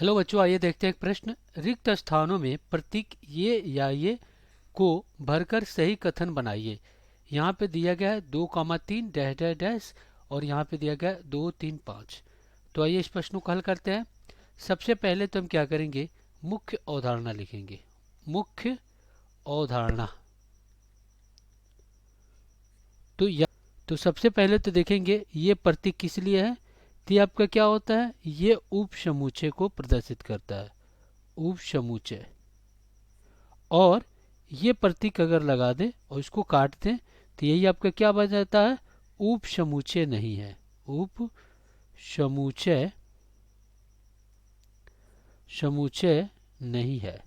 Hello बच्चों, आइए देखते हैं एक प्रश्न। रिक्त स्थानों में प्रतीक ये या ये को भरकर सही कथन बनाइए। यहाँ पे दिया गया है 2,3 डैश डैश डैश और यहाँ पे दिया गया है 2, 3, 5। तो आइए इस प्रश्न को हल करते हैं। सबसे पहले तो हम क्या करेंगे, मुख्य अवधारणा लिखेंगे। मुख्य अवधारणा। तो तो सबसे पहले तो देखेंगे ये प्रतीक किस लिए है। तो ये आपका क्या होता है, ये उपसमुच्चय को प्रदर्शित करता है। उपसमुच्चय। और ये प्रतीक अगर लगा दें और इसको काट दें तो यही आपका क्या बन जाता है, उपसमुच्चय नहीं है। उपसमुच्चय समुच्चय नहीं है।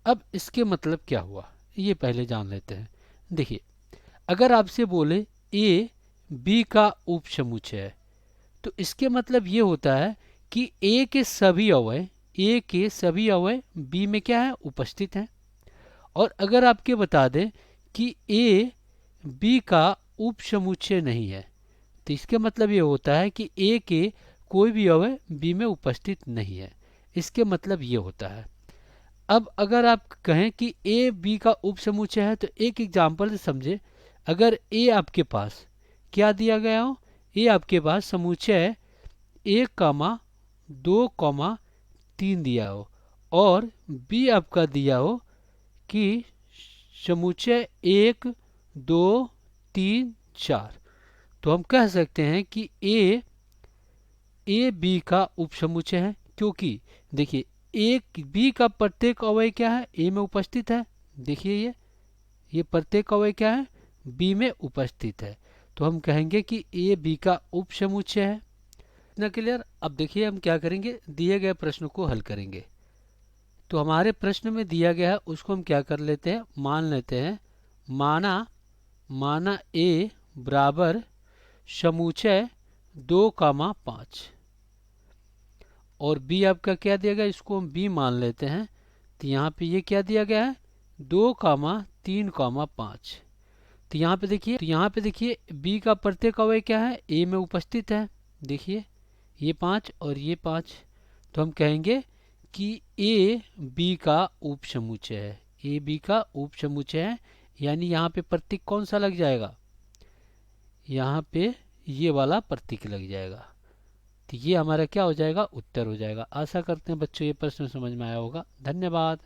अब इसके मतलब क्या हुआ ये पहले जान लेते हैं। देखिए, अगर आपसे बोले ए बी का उपसमुच्चय है तो इसके मतलब ये होता है कि ए के सभी अवयव बी में क्या है, उपस्थित हैं। और अगर आपके बता दें कि ए बी का उपसमुच्चय नहीं है तो इसके मतलब ये होता है कि ए के कोई भी अवयव बी में उपस्थित नहीं है। इसके मतलब ये होता है। अब अगर आप कहें कि ए बी का उपसमुच्चय है तो एक एग्जाम्पल से समझे। अगर ए आपके पास क्या दिया गया हो, ए आपके पास समुच्चय 1,2,3 दिया हो और बी आपका दिया हो कि समुच्चय 1, 2, 3, 4। तो हम कह सकते हैं कि ए बी का उपसमुच्चय है, क्योंकि देखिए एक बी का प्रत्येक अवयव क्या है, ए में उपस्थित है। देखिए ये प्रत्येक अवयव क्या है, बी में उपस्थित है। तो हम कहेंगे कि ए बी का उपसमुच्चय है। इतना क्लियर। अब देखिए हम क्या करेंगे, दिए गए प्रश्न को हल करेंगे। तो हमारे प्रश्न में दिया गया है उसको हम क्या कर लेते हैं, मान लेते हैं। माना ए बराबर समुच्चय 2,5 और बी आपका क्या दिया गया, इसको हम बी मान लेते हैं। तो यहाँ पे ये क्या दिया गया है, 2,3,5। तो यहाँ पे देखिए बी का प्रत्येक अवयव क्या है, ए में उपस्थित है। देखिए ये 5 और ये 5। तो हम कहेंगे कि ए बी का उपसमुच्चय है। ए बी का उपसमुच्चय है, यानी यहाँ पे प्रतीक कौन सा लग जाएगा, यहाँ पे ये वाला प्रतीक लग जाएगा। तो ये हमारा क्या हो जाएगा, उत्तर हो जाएगा। आशा करते हैं बच्चों ये प्रश्न समझ में आया होगा। धन्यवाद।